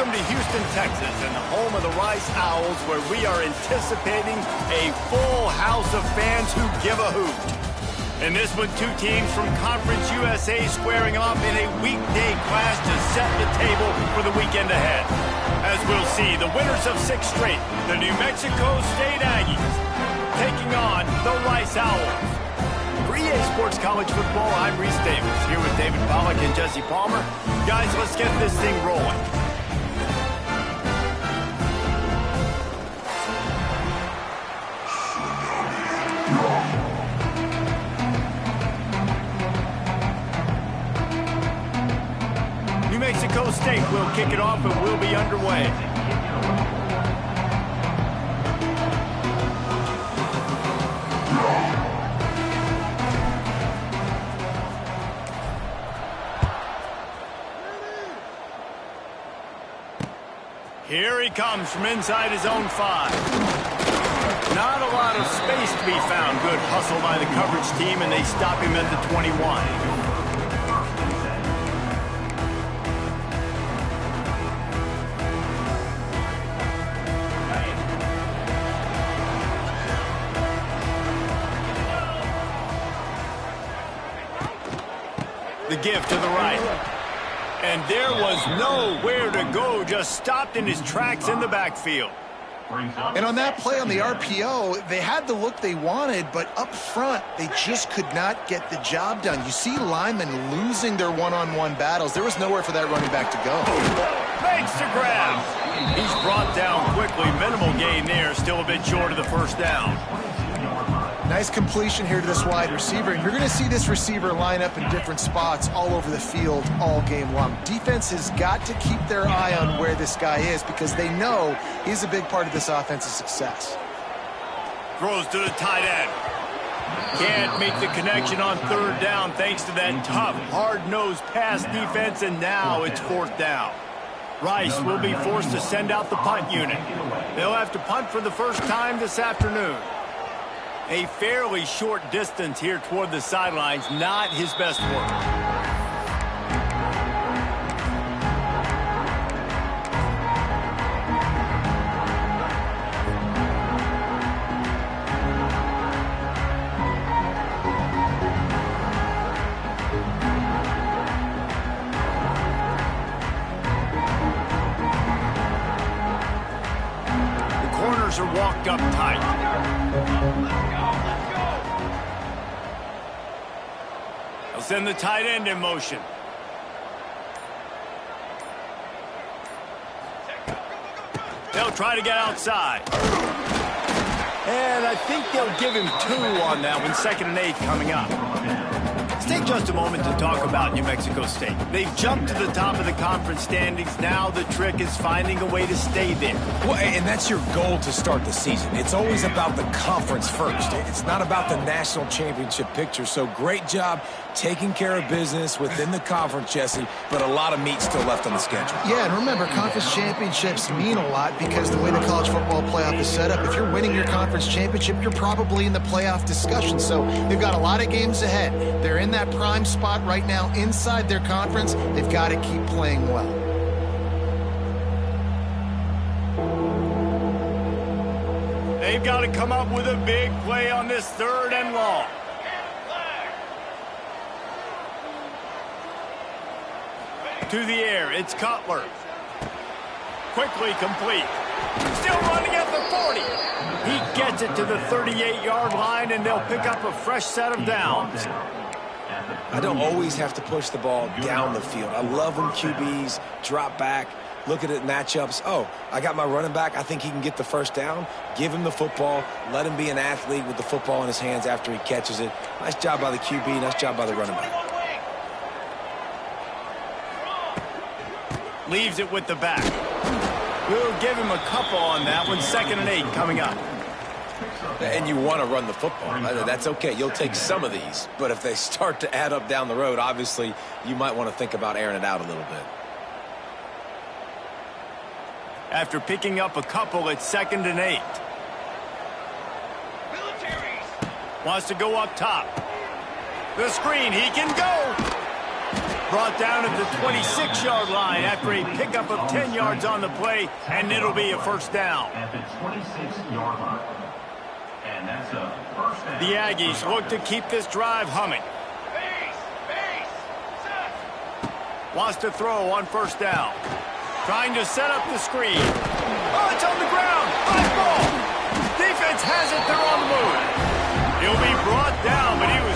Welcome to Houston, Texas, and the home of the Rice Owls, where we are anticipating a full house of fans who give a hoot. And this one, two teams from Conference USA squaring off in a weekday clash to set the table for the weekend ahead. As we'll see, the winners of 6 straight, the New Mexico State Aggies, taking on the Rice Owls. For EA Sports College Football, I'm Reese Davis, here with David Pollack and Jesse Palmer. Guys, let's get this thing rolling. New Mexico State will kick it off and we'll be underway. Here he comes from inside his own 5. Not a lot of space to be found. Good hustle by the coverage team, and they stop him at the 21. The give to the right. And there was nowhere to go, just stopped in his tracks in the backfield. And on that play on the RPO, they had the look they wanted, but up front, they just could not get the job done. You see linemen losing their one-on-one battles. There was nowhere for that running back to go. Makes the grab. He's brought down quickly. Minimal gain there, still a bit short of the first down. Nice completion here to this wide receiver. And you're going to see this receiver line up in different spots all over the field all game long. Defense has got to keep their eye on where this guy is because they know he's a big part of this offense's success. Throws to the tight end. Can't make the connection on 3rd down thanks to that tough, hard-nosed pass defense, and now it's 4th down. Rice will be forced to send out the punt unit. They'll have to punt for the first time this afternoon. A fairly short distance here toward the sidelines, not his best work. The corners are walked up tight. Send the tight end in motion. They'll try to get outside. And I think they'll give him 2 on that one. 2nd and 8 coming up. Let's take just a moment to talk about New Mexico State. They've jumped to the top of the conference standings. Now the trick is finding a way to stay there. Well, and that's your goal to start the season. It's always about the conference first. It's not about the national championship picture. So great job taking care of business within the conference, Jesse, but a lot of meat still left on the schedule. Yeah, and remember, conference championships mean a lot because the way the college football playoff is set up, if you're winning your conference championship, you're probably in the playoff discussion. So they've got a lot of games ahead. They're in that prime spot right now inside their conference. They've got to keep playing well. They've got to come up with a big play on this 3rd and long. To the air, it's Cutler. Quickly complete. Still running at the 40. He gets it to the 38-yard line, and they'll pick up a fresh set of downs. I don't always have to push the ball down the field. I love when QBs drop back, look at it matchups. Oh, I got my running back. I think he can get the first down. Give him the football. Let him be an athlete with the football in his hands after he catches it. Nice job by the QB. Nice job by the running back. Leaves it with the back. We'll give him a couple on that one. 2nd and 8 coming up. And you want to run the football. That's okay. You'll take some of these. But if they start to add up down the road, obviously, you might want to think about airing it out a little bit. After picking up a couple, it's 2nd and 8. Wants to go up top. The screen, he can go. Brought down at the 26-yard line after a pickup of 10 yards on the play, and it'll be a first down. At the 26-yard line. And that's a first down. The Aggies look to keep this drive humming. Wants to throw on first down. Trying to set up the screen. Oh, it's on the ground. High ball. Defense has it. They're on the move. He'll be brought down, but he was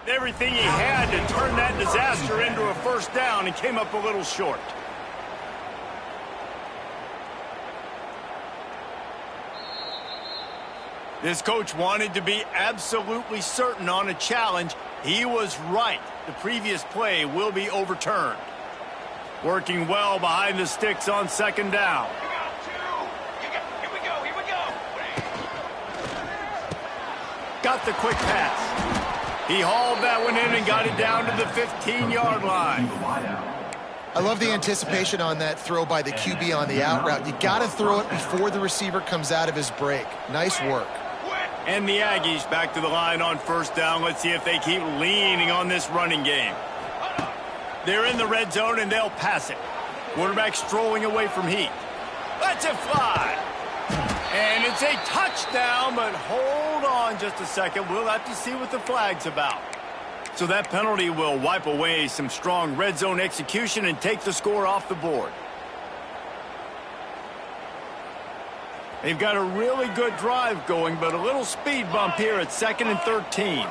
everything he had to turn that disaster into a first down and came up a little short. This coach wanted to be absolutely certain on a challenge. He was right. The previous play will be overturned. Working well behind the sticks on second down. Here we go. Got the quick pass. He hauled that one in and got it down to the 15-yard line. I love the anticipation on that throw by the QB on the out route. You got to throw it before the receiver comes out of his break. Nice work. And the Aggies back to the line on first down. Let's see if they keep leaning on this running game. They're in the red zone, and they'll pass it. Quarterback strolling away from heat. Lets it fly. And it's a touchdown, but hold on just a second. We'll have to see what the flag's about. So that penalty will wipe away some strong red zone execution and take the score off the board. They've got a really good drive going, but a little speed bump here at 2nd and 13.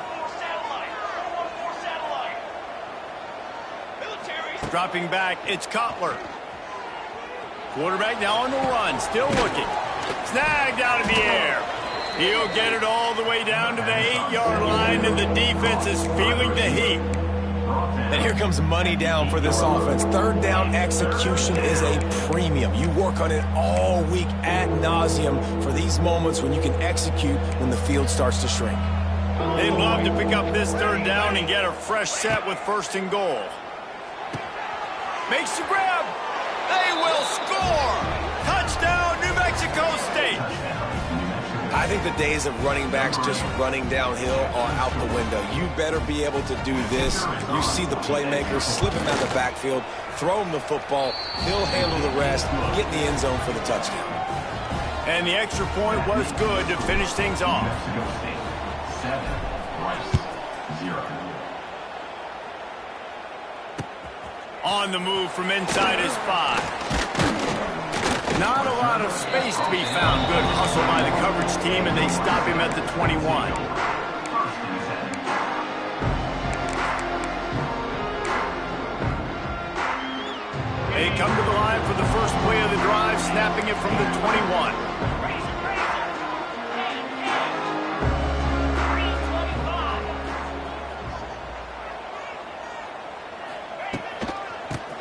Dropping back, it's Cutler. Quarterback now on the run, still looking. Snagged out of the air. He'll get it all the way down to the 8-yard line, and the defense is feeling the heat. And here comes money down for this offense. Third down execution is a premium. You work on it all week ad nauseum for these moments when you can execute when the field starts to shrink. They'd love to pick up this third down and get a fresh set with 1st and goal. Makes the grab. They will score. Touchdown, New Mexico State. I think the days of running backs just running downhill are out the window. You better be able to do this. You see the playmakers slip him out the backfield, throw him the football, he'll handle the rest, get in the end zone for the touchdown. And the extra point was good to finish things off. 7, Rice, 0. On the move from inside his 5. Not a lot of space to be found. Good hustle by the coverage team, and they stop him at the 21. They come to the line for the first play of the drive, snapping it from the 21.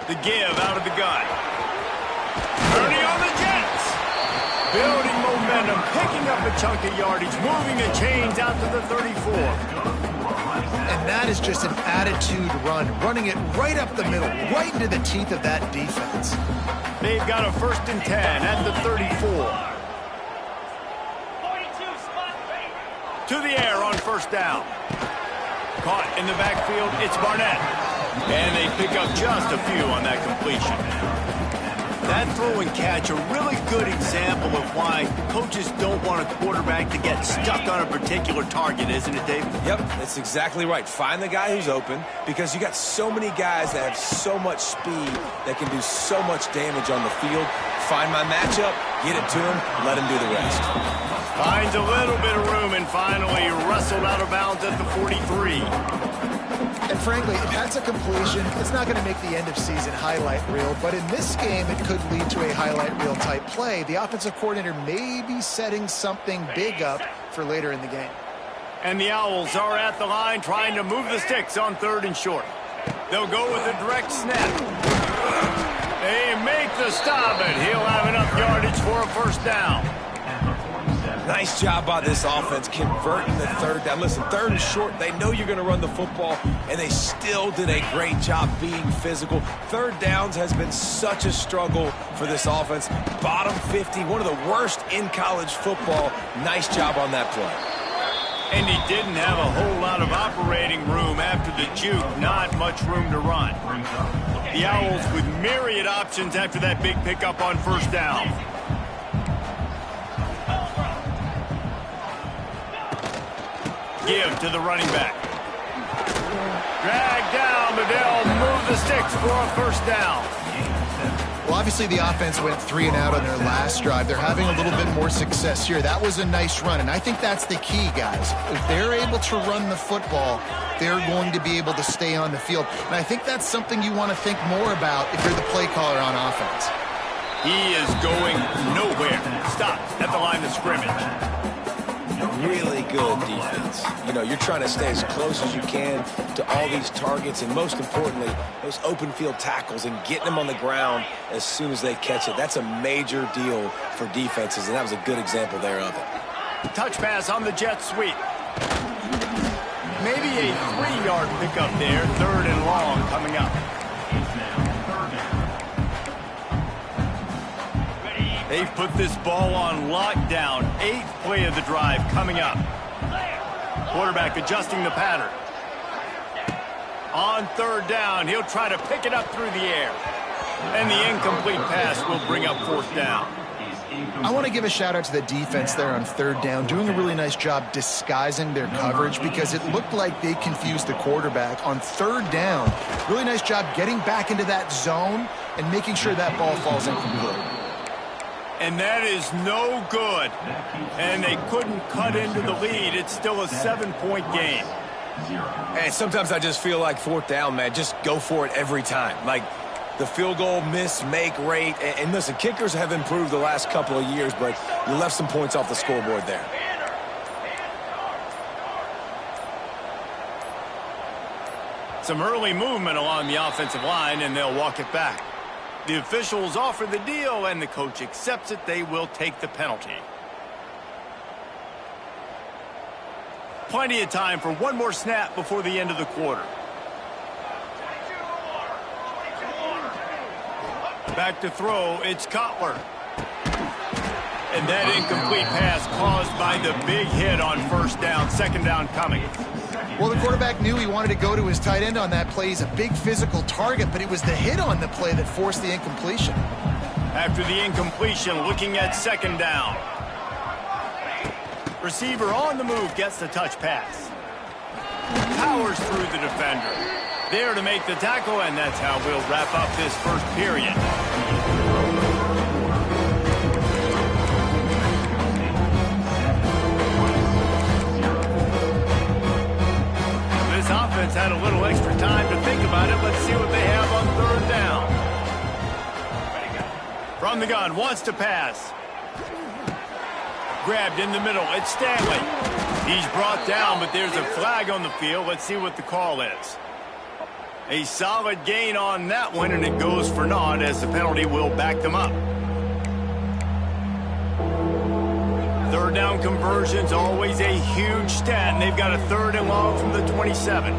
The give out of the gun. Turning on the Jets. Building momentum, picking up a chunk of yardage, moving the chains out to the 34. And that is just an attitude run, running it right up the middle, right into the teeth of that defense. They've got a 1st and 10 at the 34. To the air on first down. Caught in the backfield, it's Barnett. And they pick up just a few on that completion. That throw and catch, a really good example of why coaches don't want a quarterback to get stuck on a particular target, isn't it, Dave? Yep, that's exactly right. Find the guy who's open, because you got so many guys that have so much speed that can do so much damage on the field. Find my matchup, get it to him, let him do the rest. Finds a little bit of room and finally wrestled out of bounds at the 43. And frankly, if that's a completion, it's not going to make the end of season highlight reel, but in this game, it could lead to a highlight reel type play. The offensive coordinator may be setting something big up for later in the game. And the Owls are at the line trying to move the sticks on 3rd and short. They'll go with a direct snap. They make the stop, and he'll have enough yardage for a first down. Nice job by this offense converting the 3rd down. Listen, 3rd and short, they know you're going to run the football, and they still did a great job being physical. 3rd downs has been such a struggle for this offense. Bottom 50, one of the worst in college football. Nice job on that play. And he didn't have a whole lot of options. operating room after the juke. Not much room to run. The Owls with myriad options after that big pickup on first down. Give to the running back. Drag down, but they'll move the sticks for a first down. Well, obviously the offense went 3 and out on their last drive. They're having a little bit more success here. That was a nice run, and I think that's the key, guys. If they're able to run the football, they're going to be able to stay on the field. And I think that's something you want to think more about if you're the play caller on offense. He is going nowhere. Stops at the line of scrimmage. Really good defense. You know, you're trying to stay as close as you can to all these targets, and most importantly, those open field tackles and getting them on the ground as soon as they catch it. That's a major deal for defenses, and that was a good example there of it. Touch pass on the jet sweep. Maybe a 3-yard pickup there. 3rd and long coming up. They've put this ball on lockdown. 8th play of the drive coming up. Quarterback adjusting the pattern. On 3rd down, he'll try to pick it up through the air. And the incomplete pass will bring up 4th down. I want to give a shout out to the defense there on 3rd down, doing a really nice job disguising their coverage because it looked like they confused the quarterback on 3rd down. Really nice job getting back into that zone and making sure that ball falls incomplete. And that is no good. And they couldn't cut into the lead. It's still a 7-point game. And sometimes I just feel like 4th down, man, just go for it every time. Like the field goal miss-make rate. And listen, kickers have improved the last couple of years, but you left some points off the scoreboard there. Some early movement along the offensive line, and they'll walk it back. The officials offer the deal, and the coach accepts it. They will take the penalty. Plenty of time for one more snap before the end of the quarter. Back to throw, it's Cutler. And that incomplete pass caused by the big hit on 1st down. 2nd down coming. Well, the quarterback knew he wanted to go to his tight end on that play. He's a big physical target, but it was the hit on the play that forced the incompletion. After the incompletion, looking at 2nd down. Receiver on the move gets the touch pass. Powers through the defender. There to make the tackle, and that's how we'll wrap up this first period. This offense had a little extra time to think about it. Let's see what they have on 3rd down. From the gun, wants to pass. Grabbed in the middle, it's Stanley. He's brought down, but there's a flag on the field. Let's see what the call is. A solid gain on that one, and it goes for naught as the penalty will back them up. 3rd down conversions, always a huge stat, and they've got a 3rd and long from the 27.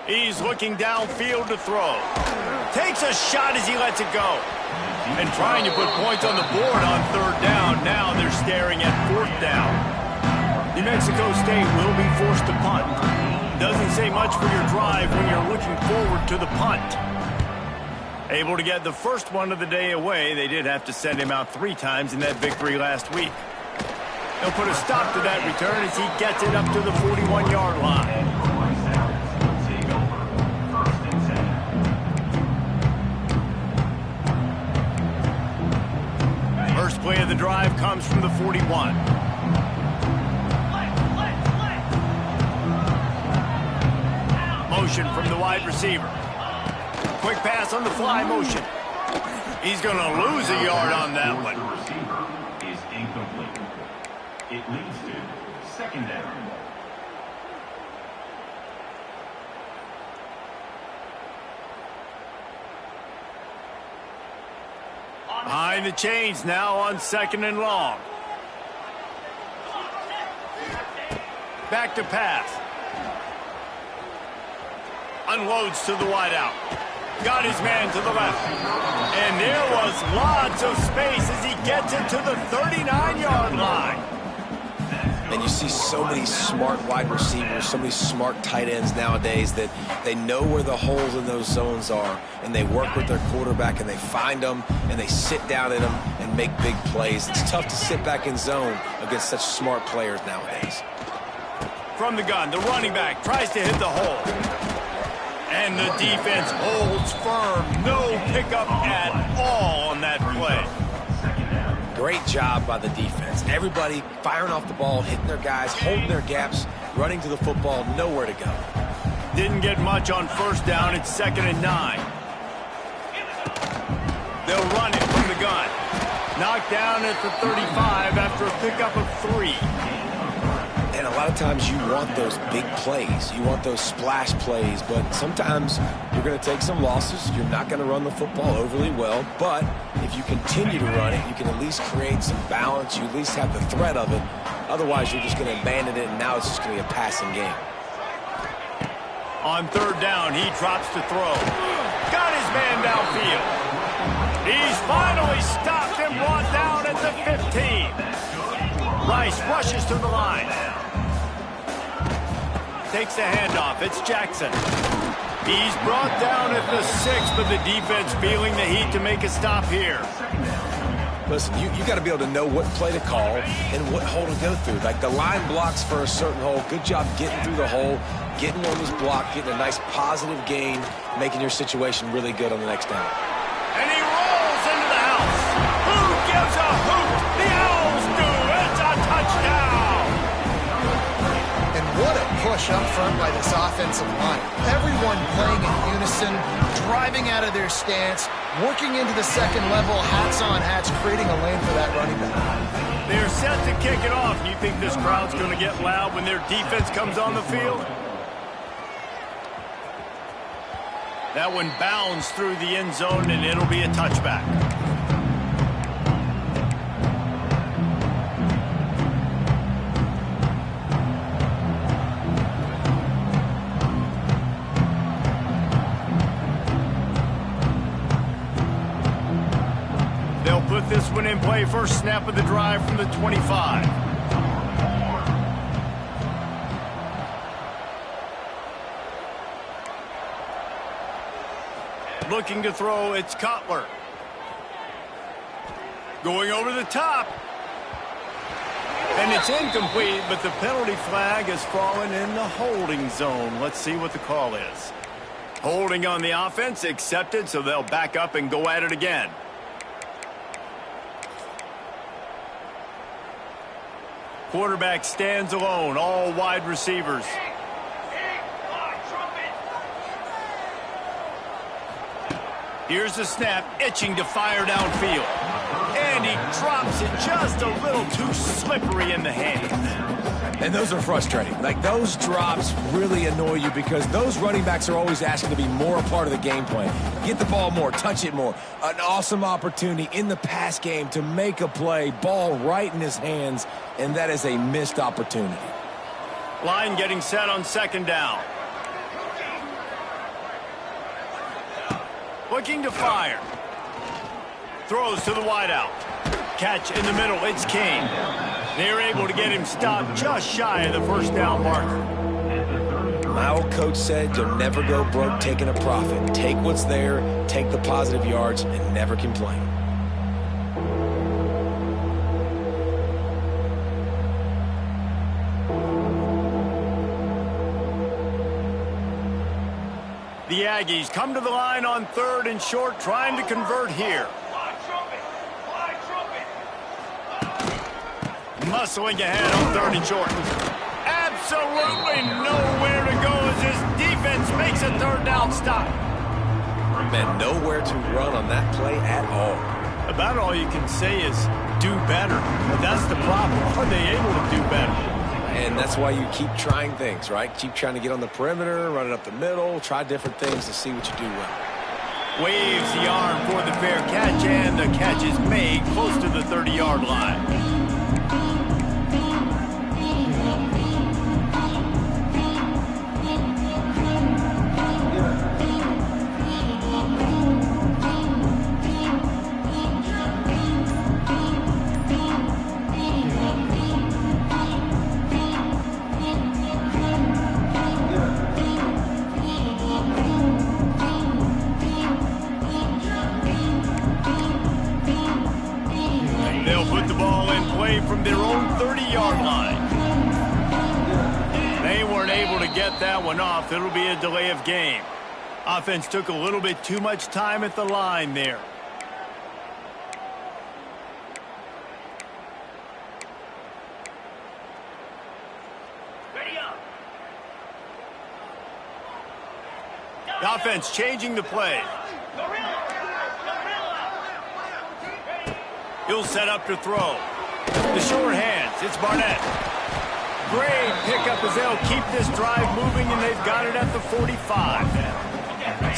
He's looking downfield to throw. Takes a shot as he lets it go. And trying to put points on the board on 3rd down. Now they're staring at 4th down. New Mexico State will be forced to punt. Doesn't say much for your drive when you're looking forward to the punt. Able to get the first one of the day away. They did have to send him out 3 times in that victory last week. They'll put a stop to that return as he gets it up to the 41-yard line. First play of the drive comes from the 41. Motion from the wide receiver. Quick pass on the fly motion. He's going to lose a yard on that one. The receiver is incomplete. It leads to 2nd down. Behind the chains now on 2nd and long. Back to pass. Unloads to the wideout. Got his man to the left. And there was lots of space as he gets it to the 39-yard line. And you see so many smart wide receivers, so many smart tight ends nowadays that they know where the holes in those zones are, and they work with their quarterback, and they find them, and they sit down in them and make big plays. It's tough to sit back in zone against such smart players nowadays. From the gun, the running back tries to hit the hole. And the defense holds firm. No pickup at all on that play. Great job by the defense. Everybody firing off the ball, hitting their guys, holding their gaps, running to the football, nowhere to go. Didn't get much on first down. It's 2nd and 9. They'll run it from the gun. Knocked down at the 35 after a pickup of 3. And a lot of times you want those big plays. You want those splash plays, but sometimes you're going to take some losses. You're not going to run the football overly well, but if you continue to run it, you can at least create some balance. You at least have the threat of it. Otherwise, you're just going to abandon it, and now it's just going to be a passing game. On 3rd down, he drops to throw. Got his man downfield. He's finally stopped and brought down at the 15. Rice rushes to the line. Takes the handoff. It's Jackson. He's brought down at the 6, but the defense feeling the heat to make a stop here. Listen, you got to be able to know what play to call and what hole to go through. Like the line blocks for a certain hole. Good job getting through the hole, getting what was blocked, getting a nice positive gain, making your situation really good on the next down. And he rolls into the house. Who gives a hoot? The Owls do. It's a touchdown. And what a push up front by this offensive line. Everyone playing in unison, driving out of their stance, working into the second level, hats on hats, creating a lane for that running back. They're set to kick it off. You think this crowd's going to get loud when their defense comes on the field? That one bounds through the end zone, and it'll be a touchback. They'll put this one in play. First snap of the drive from the 25. Looking to throw, it's Cutler. Going over the top. And it's incomplete, but the penalty flag has fallen in the holding zone. Let's see what the call is. Holding on the offense, accepted, so they'll back up and go at it again. Quarterback stands alone, all wide receivers. Here's the snap, itching to fire downfield. And he drops it just a little too slippery in the hands. And those are frustrating. Like, those drops really annoy you because those running backs are always asking to be more a part of the game plan. Get the ball more, touch it more. An awesome opportunity in the pass game to make a play, ball right in his hands, and that is a missed opportunity. Line getting set on 2nd down. Looking to fire. Throws to the wideout. Catch in the middle. It's King. They're able to get him stopped just shy of the first down marker. My old coach said you'll never go broke taking a profit. Take what's there, take the positive yards, and never complain. The Aggies come to the line on 3rd and short, trying to convert here. Muscling ahead on 3rd and short. Absolutely nowhere to go as his defense makes a 3rd down stop. Man, nowhere to run on that play at all. About all you can say is do better. But that's the problem. Are they able to do better? And that's why you keep trying things, right? Keep trying to get on the perimeter, run it up the middle, try different things to see what you do well. Waves the arm for the fair catch, and the catch is made close to the 30-yard line. They'll put the ball in play from their own 30-yard line. They weren't able to get that one off. It'll be a delay of game. Offense took a little bit too much time at the line there. The offense changing the play. He'll set up to throw. The short hands. It's Barnett. Great pickup as they'll keep this drive moving, and they've got it at the 45.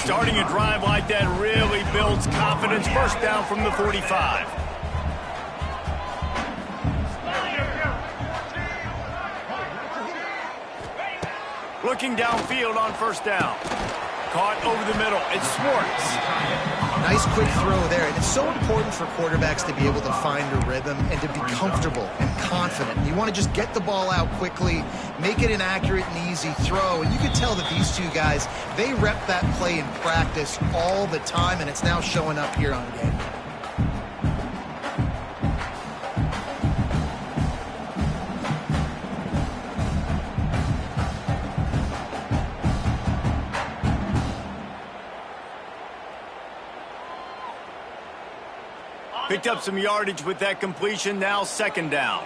Starting a drive like that really builds confidence. First down from the 45. Looking downfield on first down. Caught over the middle. It's Schwartz. Nice quick throw there. And it's so important for quarterbacks to be able to find a rhythm and to be comfortable and confident. You want to just get the ball out quickly, make it an accurate and easy throw. And you can tell that these two guys, they rep that play in practice all the time, and it's now showing up here on game. Picked up some yardage with that completion. Now second down.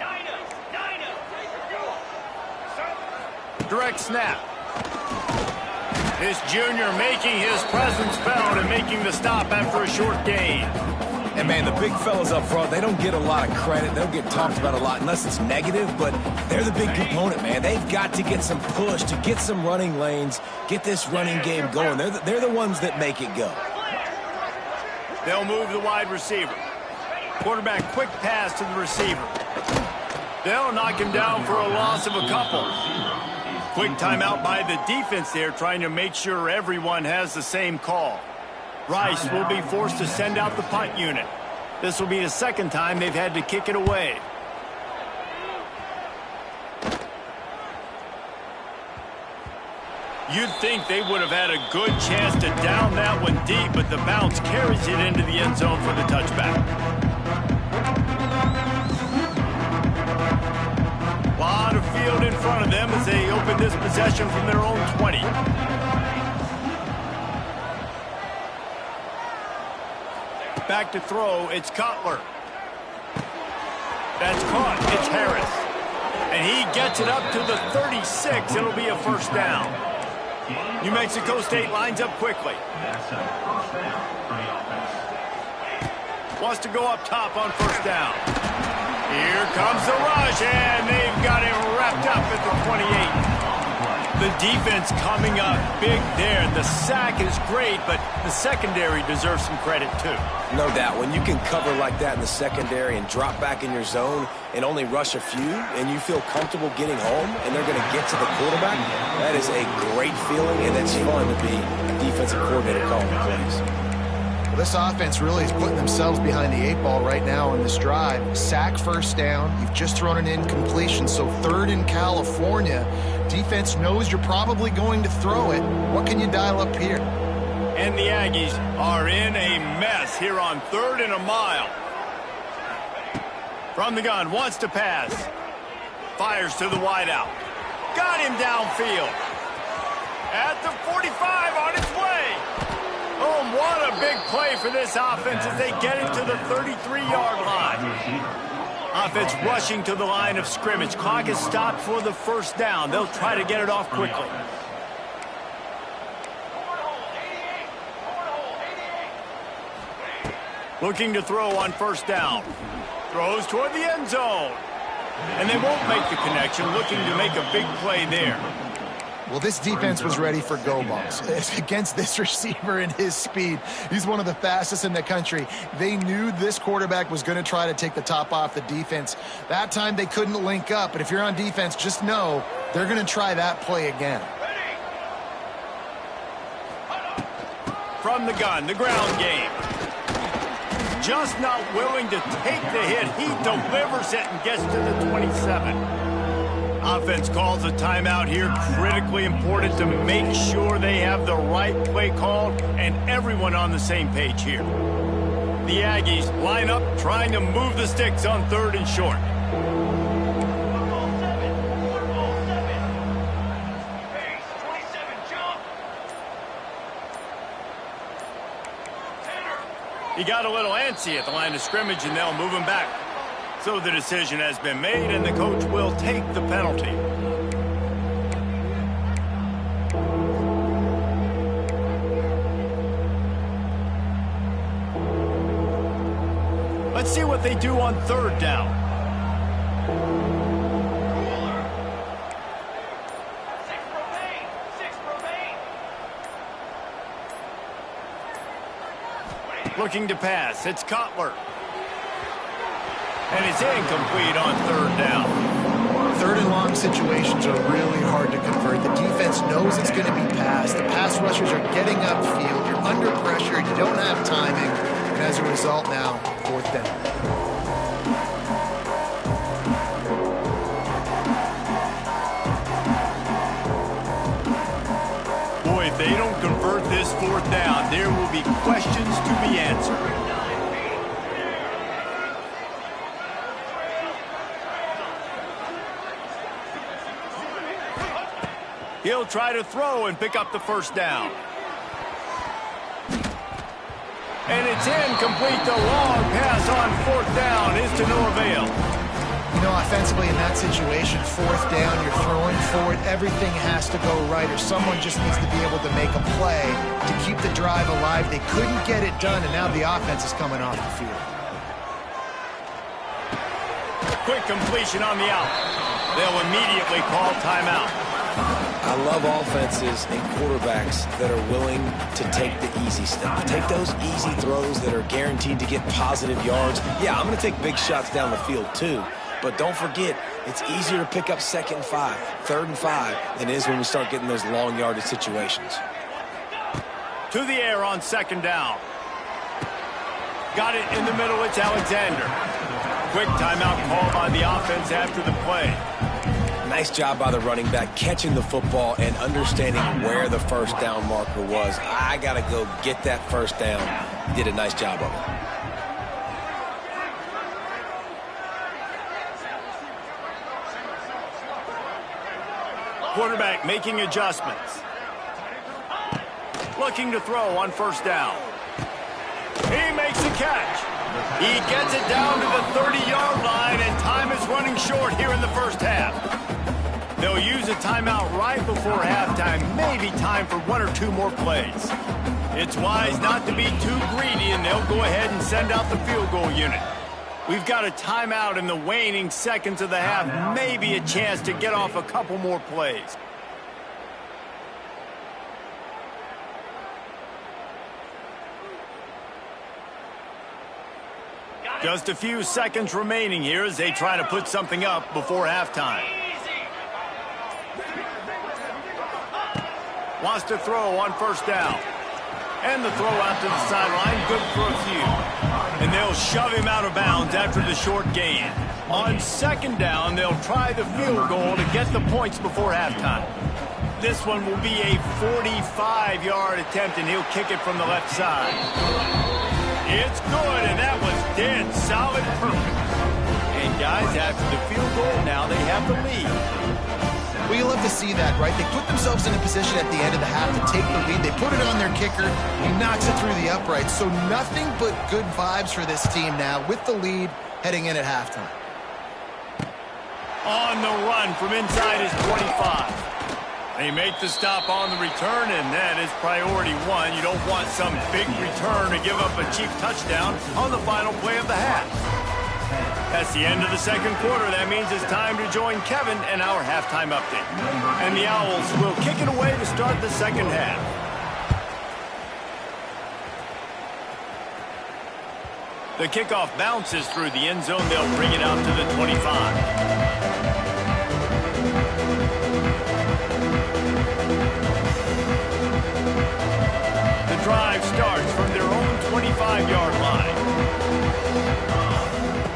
Direct snap. This junior making his presence felt and making the stop after a short gain. And, man, the big fellas up front, they don't get a lot of credit. They don't get talked about a lot unless it's negative, but they're the big component, man. They've got to get some push, to get some running lanes, get this running game going. They're the ones that make it go. They'll move the wide receiver. Quarterback quick pass to the receiver. They'll knock him down for a loss of a couple. Quick timeout by the defense there, trying to make sure everyone has the same call. Rice will be forced to send out the punt unit. This will be the second time they've had to kick it away. You'd think they would have had a good chance to down that one deep, but the bounce carries it into the end zone for the touchback. A lot of field in front of them as they open this possession from their own 20. Back to throw, it's Cutler. That's caught, it's Harris. And he gets it up to the 36. It'll be a first down. New Mexico State lines up quickly. Wants to go up top on first down. Here comes the rush, and they've got him wrapped up at the 28. The defense coming up big there. The sack is great, but the secondary deserves some credit too. No doubt. When you can cover like that in the secondary and drop back in your zone and only rush a few, and you feel comfortable getting home, and they're going to get to the quarterback, that is a great feeling, and it's fun to be a defensive coordinator calling the plays. Well, this offense really is putting themselves behind the 8 ball right now on this drive. Sack first down. You've just thrown an incompletion, so third in California. Defense knows you're probably going to throw it. What can you dial up here? And the Aggies are in a mess here on 3rd and a mile. From the gun, wants to pass. Fires to the wideout. Got him downfield. At the 45, on its way. Oh, what a big play for this offense as they get it to the 33-yard line. Offense rushing to the line of scrimmage. Clock is stopped for the first down. They'll try to get it off quickly. Looking to throw on first down. Throws toward the end zone. And they won't make the connection. Looking to make a big play there. Well, this defense was ready for go balls against this receiver and his speed. He's one of the fastest in the country. They knew this quarterback was going to try to take the top off the defense. That time they couldn't link up, but if you're on defense, just know they're going to try that play again. From the gun, the ground game. Just not willing to take the hit. He delivers it and gets to the 27. Offense calls a timeout here. Critically important to make sure they have the right play called and everyone on the same page here. The Aggies line up trying to move the sticks on 3rd and short. Football 7. Football 7. Pace, 27, jump. Tanner. He got a little antsy at the line of scrimmage, and they'll move him back. So the decision has been made, and the coach will take the penalty. Let's see what they do on 3rd down. Cooler. 6 propane. 6 propane. Looking to pass. It's Cutler. And it's incomplete on 3rd down. 3rd and long situations are really hard to convert. The defense knows it's going to be passed. The pass rushers are getting upfield. You're under pressure. You don't have timing. And as a result now, 4th down. Boy, if they don't convert this 4th down, there will be questions to be answered. He'll try to throw and pick up the 1st down. And it's incomplete. The long pass on 4th down is to no avail. You know, offensively in that situation, 4th down, you're throwing forward. Everything has to go right, or someone just needs to be able to make a play to keep the drive alive. They couldn't get it done, and now the offense is coming off the field. Quick completion on the out. They'll immediately call timeout. I love offenses and quarterbacks that are willing to take the easy stuff. Take those easy throws that are guaranteed to get positive yards. Yeah, I'm going to take big shots down the field too. But don't forget, it's easier to pick up 2nd and 5, 3rd and 5 than it is when we start getting those long yardage situations. To the air on 2nd down. Got it in the middle. It's Alexander. Quick timeout call by the offense after the play. Nice job by the running back catching the football and understanding where the 1st down marker was. I got to go get that 1st down. He did a nice job of it. Quarterback making adjustments. Looking to throw on 1st down. He makes a catch. He gets it down to the 30-yard line, and time is running short here in the 1st half. They'll use a timeout right before halftime, maybe time for 1 or 2 more plays. It's wise not to be too greedy, and they'll go ahead and send out the field goal unit. We've got a timeout in the waning seconds of the half, maybe a chance to get off a couple more plays. Just a few seconds remaining here as they try to put something up before halftime. Wants to throw on 1st down. And the throw out to the sideline, good for a few. And they'll shove him out of bounds after the short gain. On 2nd down, they'll try the field goal to get the points before halftime. This one will be a 45-yard attempt, and he'll kick it from the left side. It's good, and that was dead solid perfect. And guys, after the field goal, now they have the lead. Well, you love to see that, right? They put themselves in a position at the end of the half to take the lead. They put it on their kicker. He knocks it through the uprights. So nothing but good vibes for this team now with the lead heading in at halftime. On the run from inside his 25. They make the stop on the return, and that is priority 1. You don't want some big return to give up a cheap touchdown on the final play of the half. That's the end of the 2nd quarter. That means it's time to join Kevin and our halftime update. And the Owls will kick it away to start the 2nd half. The kickoff bounces through the end zone. They'll bring it out to the 25. The drive starts from their own 25-yard line.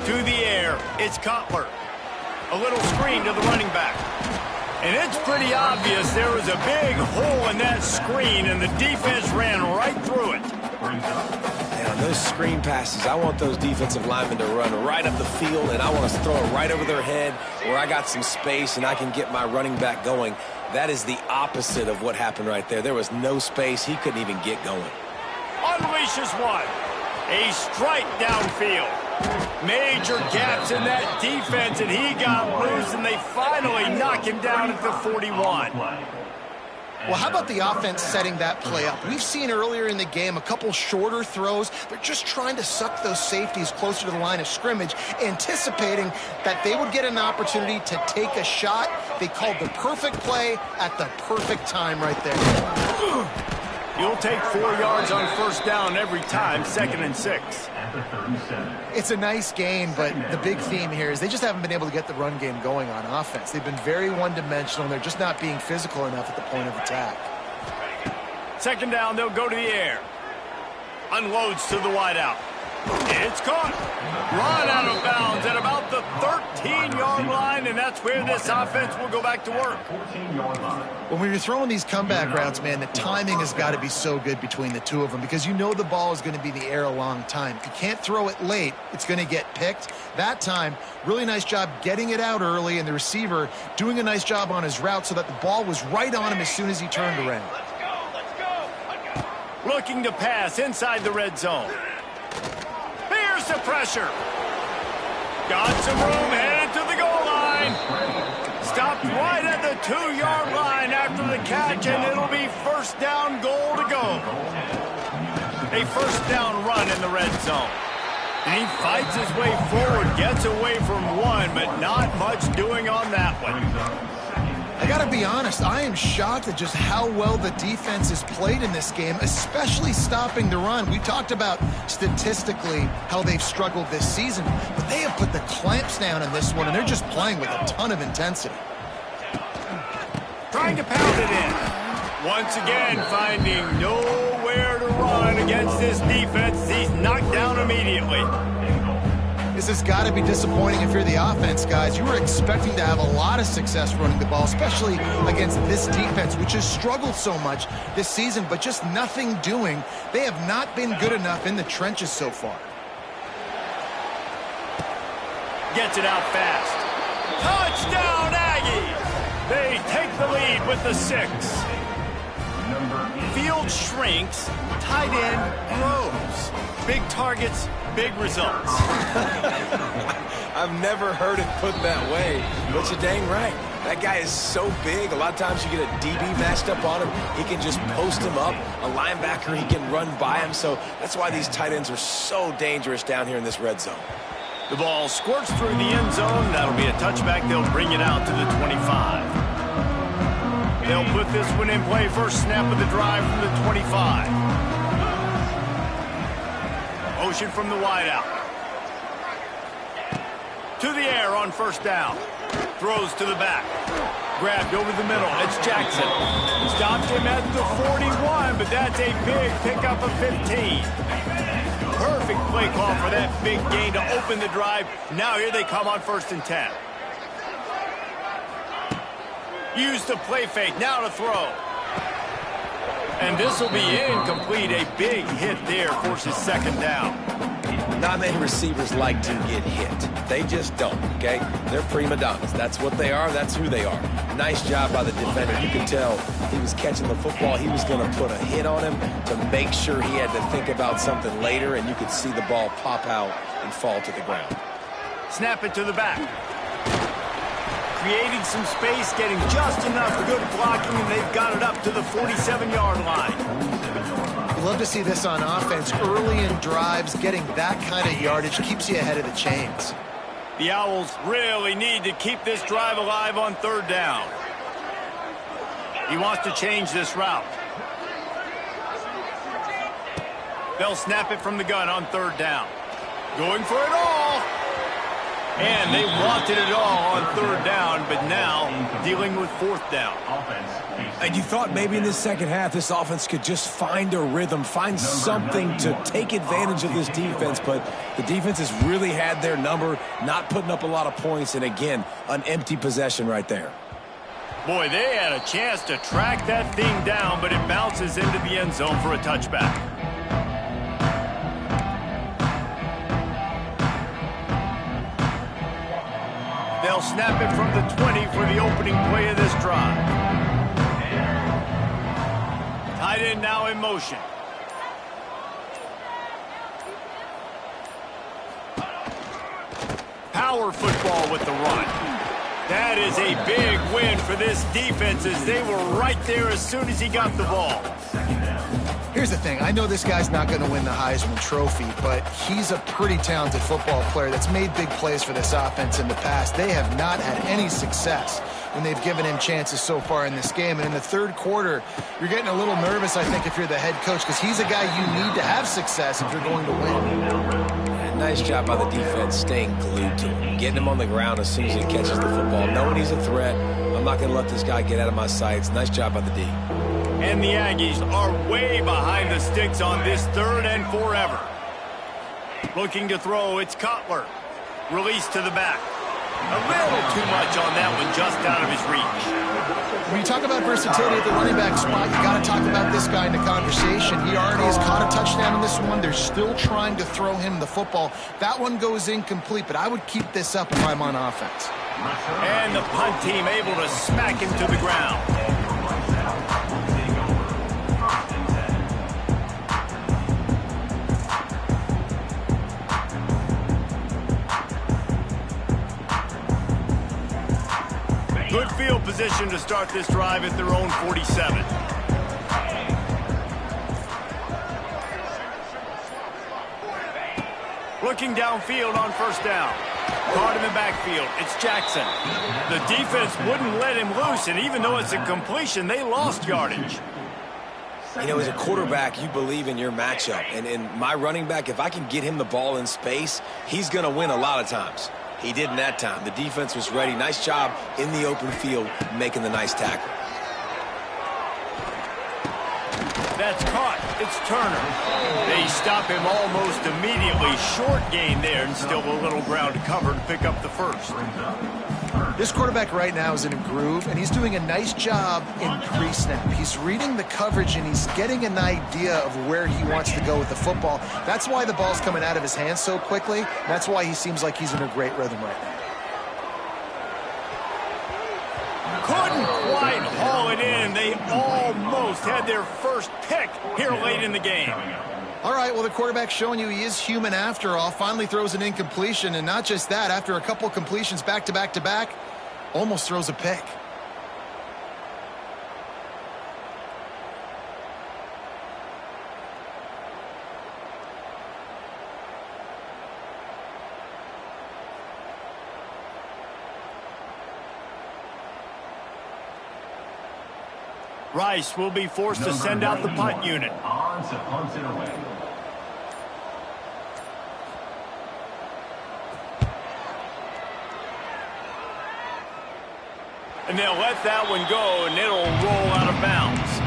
To the air, it's Cutler. A little screen to the running back. And it's pretty obvious there was a big hole in that screen, and the defense ran right through it. Now, those screen passes, I want those defensive linemen to run right up the field, and I want to throw it right over their head where I got some space and I can get my running back going. That is the opposite of what happened right there. There was no space. He couldn't even get going. Unleashes one. A strike downfield. Major gaps in that defense, and he got loose, and they finally knock him down at the 41. Well, how about the offense setting that play up? We've seen earlier in the game a couple shorter throws. They're just trying to suck those safeties closer to the line of scrimmage, anticipating that they would get an opportunity to take a shot. They called the perfect play at the perfect time right there. You'll take 4 yards on first down every time, 2nd and 6. It's a nice gain, but the big theme here is they just haven't been able to get the run game going on offense. They've been very one-dimensional, and they're just not being physical enough at the point of attack. 2nd down, they'll go to the air. Unloads to the wideout. It's caught. Run out of bounds at about the 13-yard line, and that's where this offense will go back to work. When you're throwing these comeback routes, man, the timing has got to be so good between the two of them because you know the ball is going to be in the air a long time. If you can't throw it late, it's going to get picked. That time, really nice job getting it out early, and the receiver doing a nice job on his route so that the ball was right on him as soon as he turned around. Looking to pass inside the red zone. Here's the pressure. Got some room, headed to the goal line. Stopped right at the 2-yard line after the catch, and it'll be first down goal to go. A first down run in the red zone. And he fights his way forward, gets away from one, but not much doing on that one. I got to be honest, I am shocked at just how well the defense has played in this game, especially stopping the run. We talked about statistically how they've struggled this season, but they have put the clamps down in this one, and they're just playing with a ton of intensity. Trying to pound it in. Once again, finding nowhere to run against this defense. He's knocked down immediately. This has got to be disappointing if you're the offense, guys. You were expecting to have a lot of success running the ball, especially against this defense, which has struggled so much this season, but just nothing doing. They have not been good enough in the trenches so far. Gets it out fast. Touchdown, Aggies! They take the lead with the 6. Field shrinks, tight end grows. Big targets, big results. I've never heard it put that way, but you're dang right. That guy is so big. A lot of times you get a DB matched up on him. He can just post him up. A linebacker, he can run by him. So that's why these tight ends are so dangerous down here in this red zone. The ball squirts through the end zone. That'll be a touchback. They'll bring it out to the 25. They'll put this one in play. First snap of the drive from the 25. Motion from the wideout. To the air on first down. Throws to the back. Grabbed over the middle. It's Jackson. Stopped him at the 41, but that's a big pickup of 15. Perfect play call for that big gain to open the drive. Now here they come on 1st and 10. Use the play fake, now to throw. And this will be incomplete. A big hit there forces 2nd down. Not many receivers like to get hit. They just don't, okay? They're prima donnas. That's what they are. That's who they are. Nice job by the defender. You could tell he was catching the football. He was going to put a hit on him to make sure he had to think about something later, and you could see the ball pop out and fall to the ground. Snap it to the back. Creating some space, getting just enough good blocking, and they've got it up to the 47-yard line. You love to see this on offense. Early in drives, getting that kind of yardage keeps you ahead of the chains. The Owls really need to keep this drive alive on 3rd down. He wants to change this route. They'll snap it from the gun on 3rd down. Going for it all. And they wanted it all on 3rd down, but now dealing with 4th down. And you thought maybe in this second half this offense could just find a rhythm, find something to take advantage of this defense, but the defense has really had their number, not putting up a lot of points, and again, an empty possession right there. Boy, they had a chance to track that thing down, but it bounces into the end zone for a touchback. They'll snap it from the 20 for the opening play of this drive. Tight end now in motion. Power football with the run. That is a big win for this defense as they were right there as soon as he got the ball. Here's the thing. I know this guy's not going to win the Heisman Trophy, but he's a pretty talented football player that's made big plays for this offense in the past. They have not had any success when they've given him chances so far in this game. And in the third quarter, you're getting a little nervous, I think, if you're the head coach, because he's a guy you need to have success if you're going to win. Nice job by the defense staying glued to him, getting him on the ground as soon as he catches the football, knowing he's a threat. I'm not going to let this guy get out of my sights. Nice job by the D. And the Aggies are way behind the sticks on this 3rd and forever. Looking to throw, it's Cutler. Release to the back. A little too much on that one, just out of his reach. When you talk about versatility at the running back spot, you got to talk about this guy in the conversation. He already has caught a touchdown in this one. They're still trying to throw him the football. That one goes incomplete, but I would keep this up if I'm on offense. And the punt team able to smack him to the ground. Good field position to start this drive at their own 47. Looking downfield on first down. Caught him in backfield. It's Jackson. The defense wouldn't let him loose, and even though it's a completion, they lost yardage. You know, as a quarterback, you believe in your matchup. And in my running back, if I can get him the ball in space, he's going to win a lot of times. He didn't that time. The defense was ready. Nice job in the open field making the nice tackle. That's caught. It's Turner. They stop him almost immediately. Short gain there and still a little ground to cover to pick up the first. This quarterback right now is in a groove, and he's doing a nice job in pre-snap. He's reading the coverage, and he's getting an idea of where he wants to go with the football. That's why the ball's coming out of his hands so quickly. That's why he seems like he's in a great rhythm right now. Couldn't quite haul it in. They almost had their first pick here late in the game. All right, well, the quarterback's showing you he is human after all. Finally throws an incompletion, and not just that, after a couple completions back to back to back, almost throws a pick. Rice will be forced to send out the punt unit. On to punt it away. And they'll let that one go, and it'll roll out of bounds.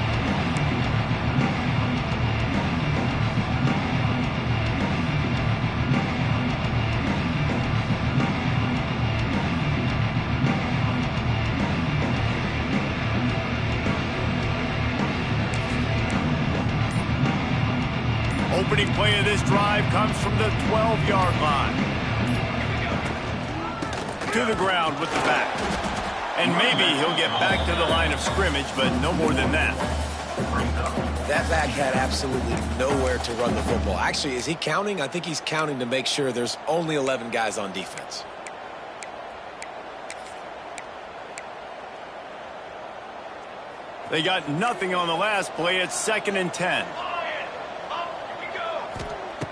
Opening play of this drive comes from the 12-yard line. To the ground with the back. And maybe he'll get back to the line of scrimmage, but no more than that. That back had absolutely nowhere to run the football. Actually, is he counting? I think he's counting to make sure there's only 11 guys on defense. They got nothing on the last play. It's 2nd and 10.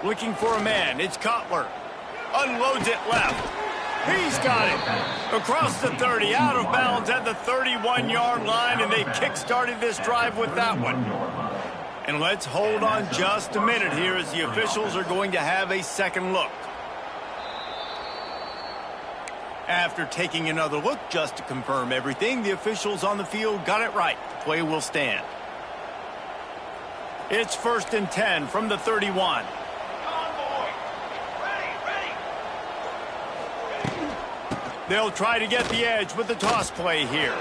Looking for a man. It's Cutler. Unloads it left. He's got it. Across the 30, out of bounds at the 31-yard line, and they kick-started this drive with that one. And let's hold on just a minute here as the officials are going to have a second look. After taking another look just to confirm everything, the officials on the field got it right. The play will stand. It's 1st and 10 from the 31. They'll try to get the edge with the toss play here.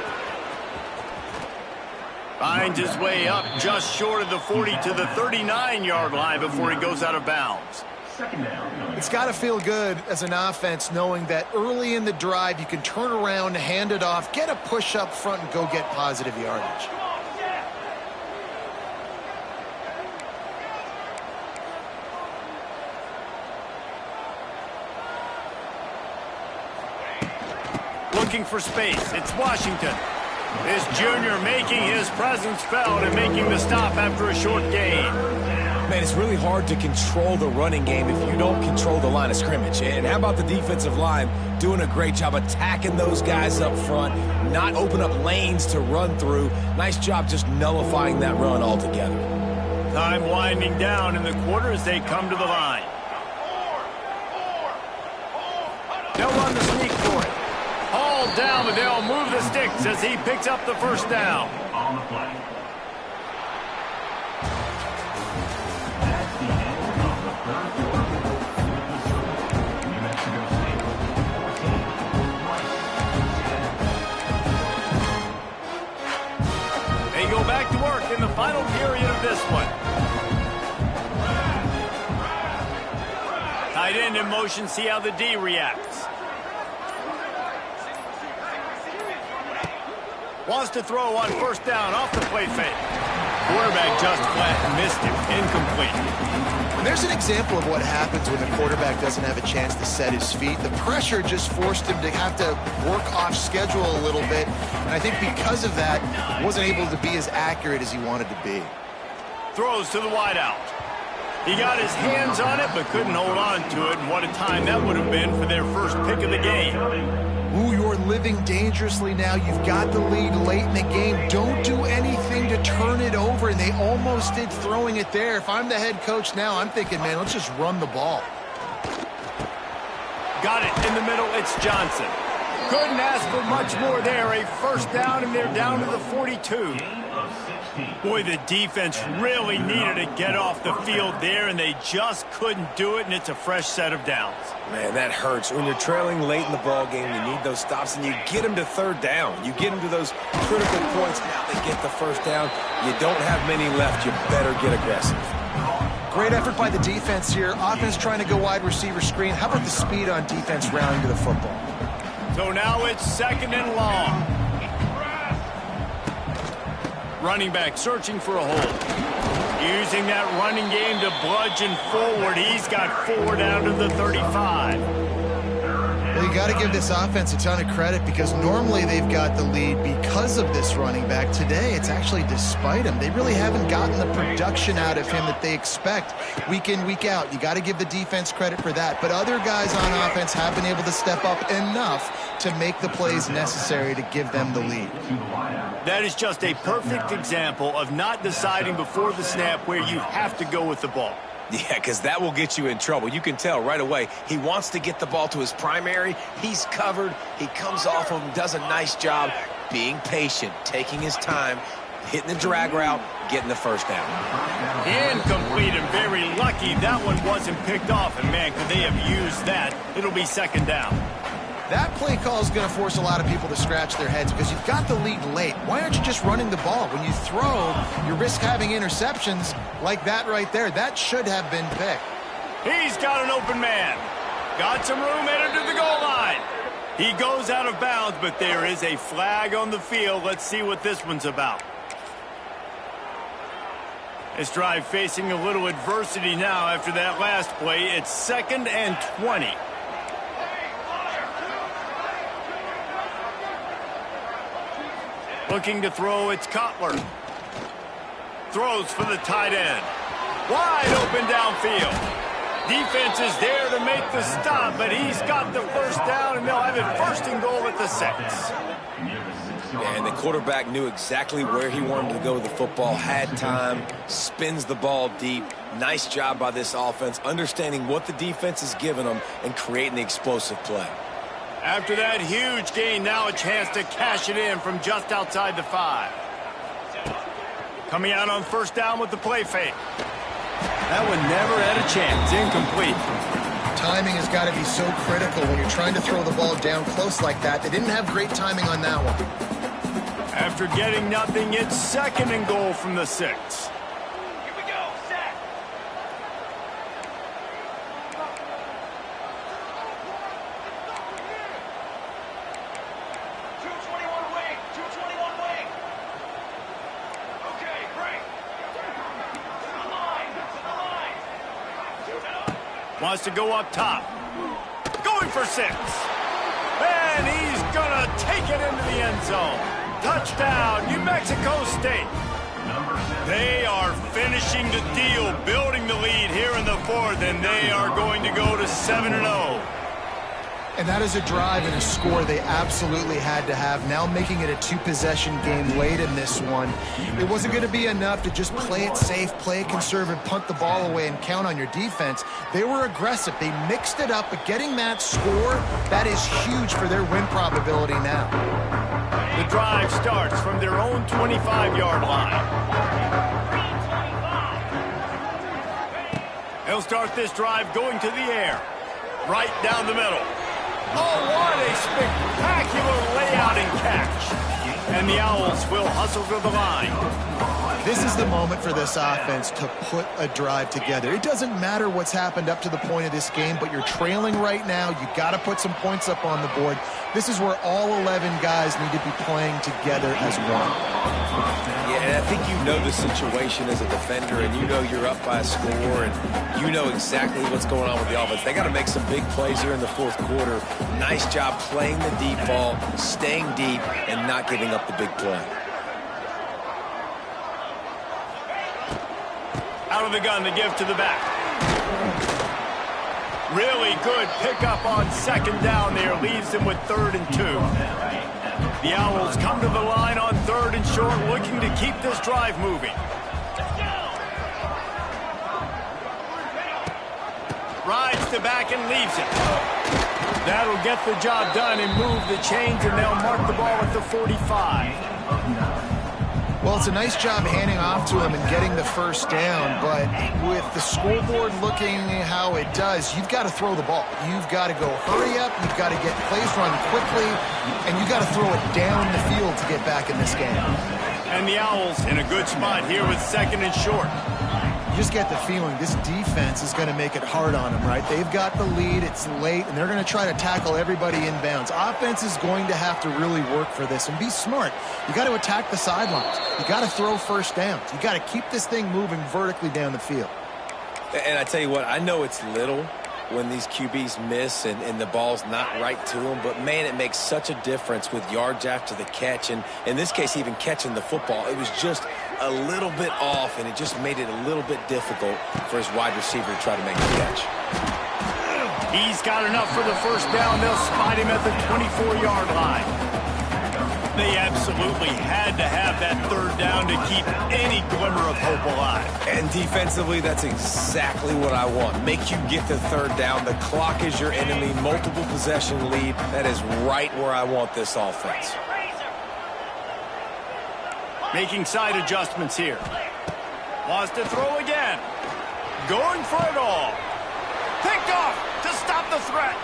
Finds his way up just short of the 40 to the 39-yard line before he goes out of bounds. Second down. It's got to feel good as an offense knowing that early in the drive you can turn around, hand it off, get a push up front, and go get positive yardage. Looking for space. It's Washington. This junior making his presence felt and making the stop after a short gain. Man, it's really hard to control the running game if you don't control the line of scrimmage. And how about the defensive line doing a great job attacking those guys up front, not open up lanes to run through. Nice job just nullifying that run altogether. Time winding down in the quarter as they come to the line. They'll run the sneak for it. Hauled down, but they'll move the sticks as he picks up the first down. On the play. That's the end of the third quarter. New Mexico State 14, Rice 10. They go back to work in the final period of this one. Tight end in motion, see how the D reacts. Wants to throw on first down off the play fake. Quarterback just flat missed him. Incomplete. And there's an example of what happens when the quarterback doesn't have a chance to set his feet. The pressure just forced him to have to work off schedule a little bit. And I think because of that, wasn't able to be as accurate as he wanted to be. Throws to the wideout. He got his hands on it, but couldn't hold on to it. And what a time that would have been for their first pick of the game. Ooh, you're living dangerously now. You've got the lead late in the game. Don't do anything to turn it over, and they almost did throwing it there. If I'm the head coach now, I'm thinking, man, let's just run the ball. Got it in the middle. It's Johnson. Couldn't ask for much more there. A first down, and they're down to the 42. Boy, the defense really needed to get off the field there, and they just couldn't do it, and it's a fresh set of downs. Man, that hurts. When you're trailing late in the ball game, you need those stops, and you get them to third down. You get them to those critical points. Now they get the first down. You don't have many left. You better get aggressive. Great effort by the defense here. Offense trying to go wide receiver screen. How about the speed on defense rounding to the football? So now it's second and long. Running back searching for a hole. Using that running game to bludgeon forward. He's got 4 down to the 35. Well, you got to give this offense a ton of credit because normally they've got the lead because of this running back. Today, it's actually despite him. They really haven't gotten the production out of him that they expect week in, week out. You got to give the defense credit for that. But other guys on offense have been able to step up enough to make the plays necessary to give them the lead. That is just a perfect example of not deciding before the snap where you have to go with the ball. Yeah, because that will get you in trouble. You can tell right away he wants to get the ball to his primary. He's covered. He comes off of him, does a nice job being patient, taking his time, hitting the drag route, getting the first down. Incomplete and very lucky that one wasn't picked off. And, man, could they have used that? It'll be second down. That play call is going to force a lot of people to scratch their heads because you've got the lead late. Why aren't you just running the ball? When you throw, you risk having interceptions like that right there. That should have been picked. He's got an open man. Got some room headed to the goal line. He goes out of bounds, but there is a flag on the field. Let's see what this one's about. This drive facing a little adversity now after that last play. It's 2nd and 20. Looking to throw, it's Cutler. Throws for the tight end. Wide open downfield. Defense is there to make the stop, but he's got the first down, and they'll have it 1st and goal at the 6. And the quarterback knew exactly where he wanted to go with the football, had time, spins the ball deep. Nice job by this offense, understanding what the defense is giving them and creating the explosive play. After that huge gain, now a chance to cash it in from just outside the 5. Coming out on first down with the play fake. That one never had a chance. Incomplete. Timing has got to be so critical when you're trying to throw the ball down close like that. They didn't have great timing on that one. After getting nothing, it's 2nd and goal from the 6. Here we go, set. Wants to go up top. Going for 6. And he's going to take it into the end zone. Touchdown, New Mexico State. They are finishing the deal, building the lead here in the 4th, and they are going to go to 7-0. And that is a drive and a score they absolutely had to have. Now making it a 2-possession game late in this one. It wasn't going to be enough to just play it safe, play it conservative, punt the ball away, and count on your defense. They were aggressive. They mixed it up, but getting that score, that is huge for their win probability now. The drive starts from their own 25-yard line. He'll start this drive going to the air. Right down the middle. Oh, what a spectacular layout and catch. And the Owls will hustle to the line. This is the moment for this offense to put a drive together. It doesn't matter what's happened up to the point of this game, but you're trailing right now. You got to put some points up on the board. This is where all 11 guys need to be playing together as one. Yeah, and I think you know the situation as a defender, and you know you're up by a score, and you know exactly what's going on with the offense. They got to make some big plays here in the 4th quarter. Nice job playing the deep ball, staying deep, and not giving up the big play. Out of the gun to give to the back. Really good pickup on 2nd down there. Leaves them with 3rd and 2. The Owls come to the line on 3rd and short, looking to keep this drive moving. Rides the back and leaves it. That'll get the job done and move the chains, and they'll mark the ball at the 45. Well, it's a nice job handing off to him and getting the 1st down, but with the scoreboard looking how it does, you've got to throw the ball. You've got to go hurry up, you've got to get plays run quickly, and you've got to throw it down the field to get back in this game. And the Owls in a good spot here with 2nd and short. You just get the feeling this defense is going to make it hard on them, right? They've got the lead, it's late, and they're going to try to tackle everybody inbounds. Offense is going to have to really work for this and be smart. You got to attack the sidelines. You got to throw 1st downs. You got to keep this thing moving vertically down the field. And I tell you what, I know it's little when these QBs miss and the ball's not right to them, but man, it makes such a difference with yards after the catch, and in this case, even catching the football. It was just a little bit off, and it just made it a little bit difficult for his wide receiver to try to make the catch. He's got enough for the 1st down. They'll spot him at the 24-yard line. They absolutely had to have that 3rd down to keep any glimmer of hope alive. And defensively, that's exactly what I want. Make you get the 3rd down. The clock is your enemy. Multiple possession lead. That is right where I want this offense. Making side adjustments here. Wants to throw again. Going for it all. Picked off to stop the threat.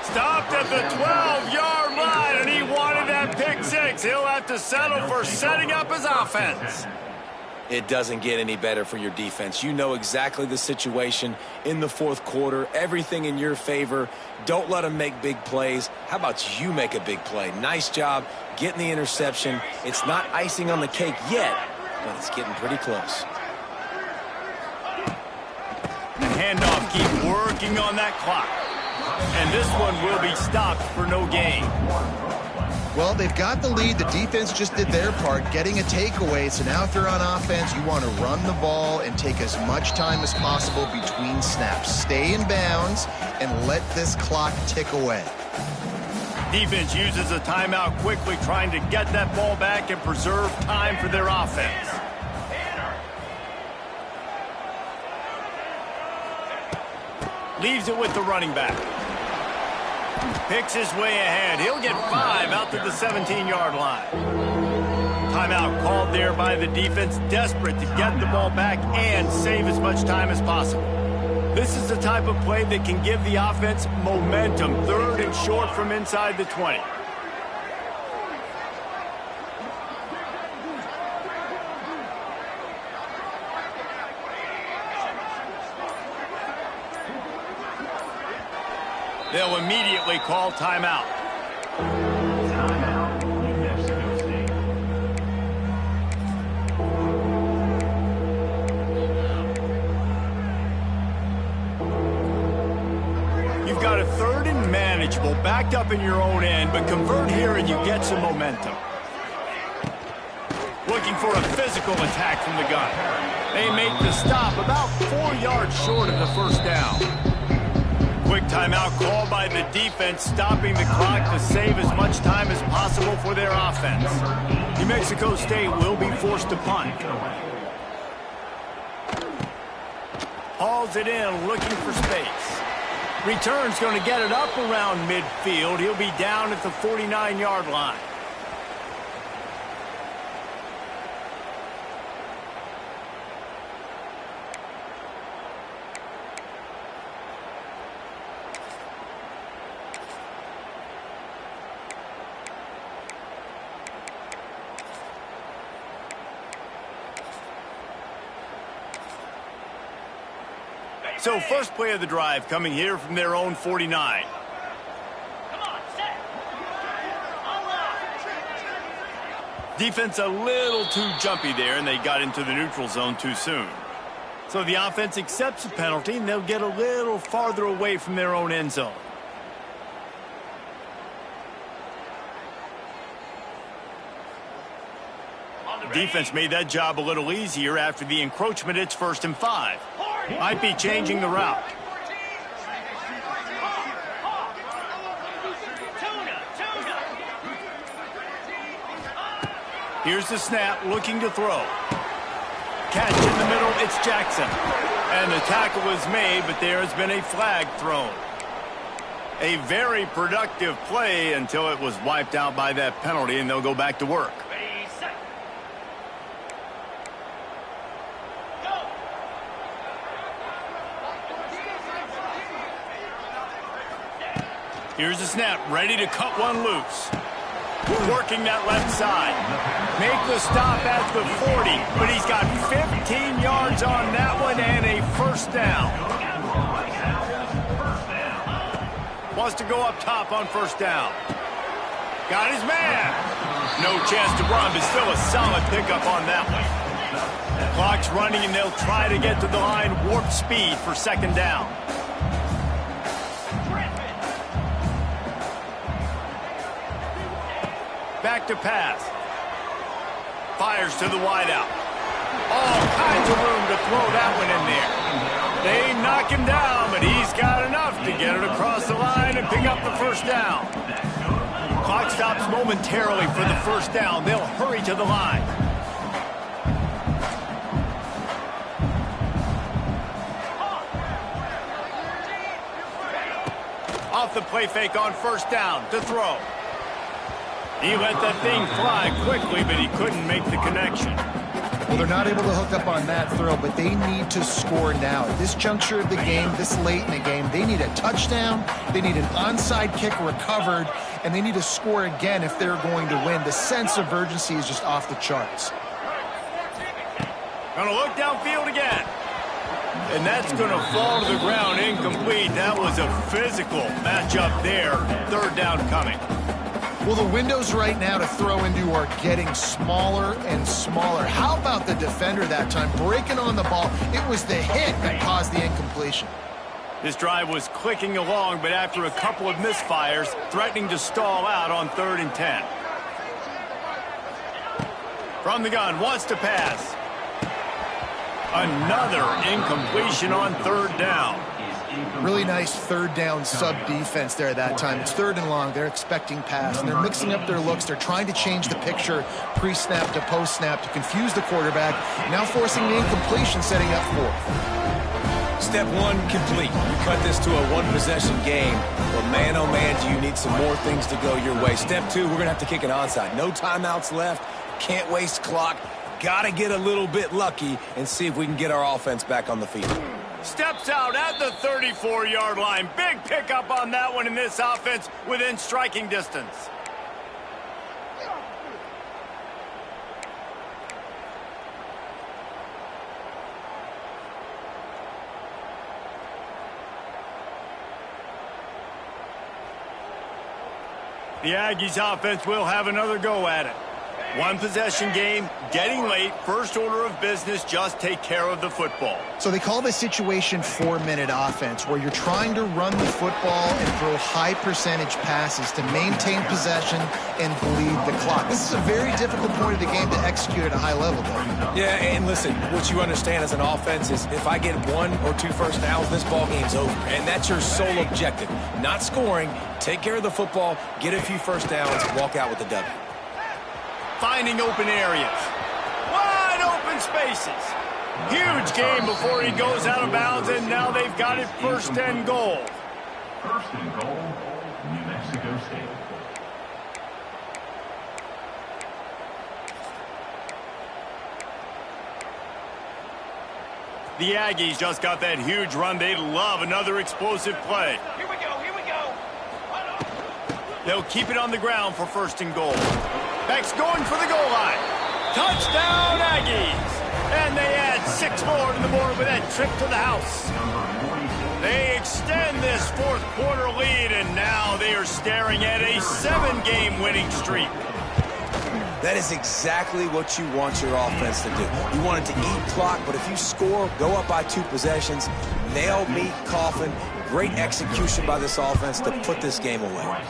Stopped at the 12-yard line, and he wanted that pick 6. He'll have to settle for setting up his offense. It doesn't get any better for your defense. You know exactly the situation in the 4th quarter. Everything in your favor. Don't let them make big plays. How about you make a big play? Nice job getting the interception. It's not icing on the cake yet, but it's getting pretty close. The handoff, keep working on that clock. And this one will be stopped for no gain. Well, they've got the lead. The defense just did their part, getting a takeaway. So now if you're on offense, you want to run the ball and take as much time as possible between snaps. Stay in bounds and let this clock tick away. Defense uses a timeout quickly, trying to get that ball back and preserve time for their offense. Leaves it with the running back. Picks his way ahead. He'll get 5 out to the 17-yard line. Timeout called there by the defense, desperate to get the ball back and save as much time as possible. This is the type of play that can give the offense momentum. 3rd and short from inside the 20. They'll immediately call timeout. Timeout, New Mexico State. got a 3rd and manageable, backed up in your own end, but convert here and you get some momentum. Looking for a physical attack from the gun. They make the stop about 4 yards short of the first down. Quick timeout called by the defense, stopping the clock to save as much time as possible for their offense. New Mexico State will be forced to punt. Hauls it in, looking for space. Return's going to get it up around midfield. He'll be down at the 49-yard line. So first play of the drive coming here from their own 49. Come on, set. Defense a little too jumpy there, and they got into the neutral zone too soon. So the offense accepts the penalty, and they'll get a little farther away from their own end zone. Defense made that job a little easier after the encroachment. It's 1st and 5. Might be changing the route. Here's the snap, looking to throw. Catch in the middle, it's Jackson. And the tackle was made, but there has been a flag thrown. A very productive play until it was wiped out by that penalty, and they'll go back to work. Here's the snap, ready to cut one loose. Working that left side. Make the stop at the 40, but he's got 15 yards on that one and a first down. Wants to go up top on first down. Got his man. No chance to run, but still a solid pickup on that one. Clock's running, and they'll try to get to the line warp speed for second down. Back to pass. Fires to the wideout. All kinds of room to throw that one in there. They knock him down, but he's got enough to get it across the line and pick up the first down. Clock stops momentarily for the first down. They'll hurry to the line. Off the play fake on first down to throw. He let that thing fly quickly, but he couldn't make the connection. Well, they're not able to hook up on that throw, but they need to score now. At this juncture of the game, this late in the game, they need a touchdown, they need an onside kick recovered, and they need to score again if they're going to win. The sense of urgency is just off the charts. Gonna look downfield again. And that's gonna fall to the ground incomplete. That was a physical matchup there. Third down coming. Well, the windows right now to throw into are getting smaller and smaller. How about the defender that time breaking on the ball? It was the hit that caused the incompletion. This drive was clicking along, but after a couple of misfires, threatening to stall out on 3rd and 10. From the gun, wants to pass. Another incompletion on 3rd down. Really nice third down sub-defense there that time. It's 3rd and long. They're expecting pass, and they're mixing up their looks. They're trying to change the picture pre-snap to post-snap to confuse the quarterback, now forcing the incompletion, setting up 4th. Step 1 complete. You cut this to a one-possession game. But man, oh man, do you need some more things to go your way. Step 2, we're going to have to kick an onside. No timeouts left. Can't waste clock. Got to get a little bit lucky and see if we can get our offense back on the field. Steps out at the 34-yard line. Big pickup on that one in this offense within striking distance. The Aggies offense will have another go at it. One possession game, getting late, first order of business, just take care of the football. So they call this situation 4-minute offense, where you're trying to run the football and throw high percentage passes to maintain possession and bleed the clock. This is a very difficult point of the game to execute at a high level, though. Yeah, and listen, what you understand as an offense is if I get 1 or 2 first downs, this ball game's over. And that's your sole objective. Not scoring, take care of the football, get a few first downs, walk out with the W. Finding open areas. Wide open spaces. Huge game before he goes out of bounds, and now they've got it first and goal. First and goal, New Mexico State. The Aggies just got that huge run. They love another explosive play. Here we go, here we go. They'll keep it on the ground for first and goal. Beck's going for the goal line. Touchdown, Aggies! And they add 6 more to the board with that trip to the house. They extend this fourth quarter lead, and now they are staring at a 7-game winning streak. That is exactly what you want your offense to do. You want it to eat clock, but if you score, go up by 2 possessions, nail, meet, coffin, great execution by this offense to put this game away.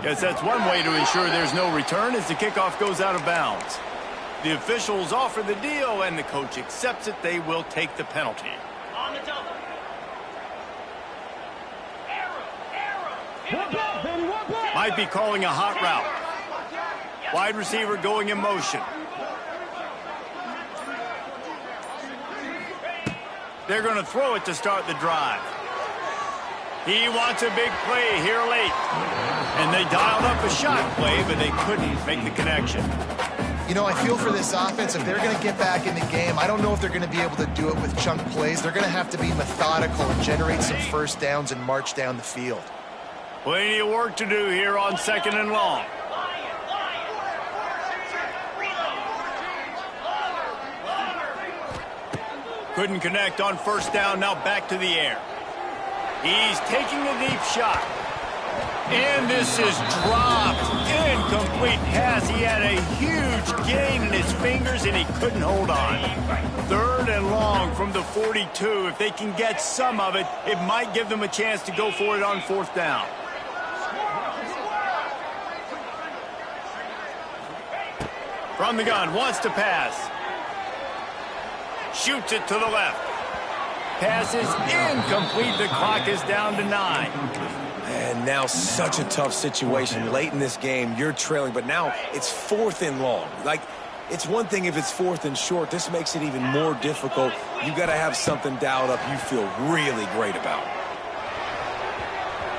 Yes, that's one way to ensure there's no return as the kickoff goes out of bounds. The officials offer the deal, and the coach accepts it. They will take the penalty. On the double. Arrow. Might be calling a hot route. Wide receiver going in motion. They're going to throw it to start the drive. He wants a big play here late. And they dialed up a shot play, but they couldn't make the connection. You know, I feel for this offense, if they're going to get back in the game, I don't know if they're going to be able to do it with chunk plays. They're going to have to be methodical and generate some first downs and march down the field. Plenty of work to do here on 2nd and long. Couldn't connect on first down, now back to the air. He's taking a deep shot. And this is dropped. Incomplete pass. He had a huge gain in his fingers, and he couldn't hold on. 3rd and long from the 42. If they can get some of it, it might give them a chance to go for it on 4th down. From the gun, wants to pass. Shoots it to the left. Pass is incomplete. The clock is down to 9. And now such a tough situation. Late in this game, you're trailing, but now it's 4th and long. Like, it's one thing if it's 4th and short. This makes it even more difficult. You got to have something dialed up you feel really great about.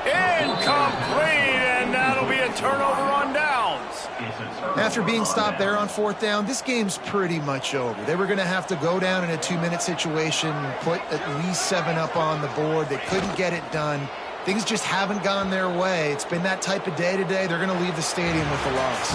Incomplete, and that'll be a turnover on downs. After being stopped there on 4th down, this game's pretty much over. They were going to have to go down in a 2-minute situation, put at least 7 up on the board. They couldn't get it done. Things just haven't gone their way. It's been that type of day today. They're going to leave the stadium with a loss.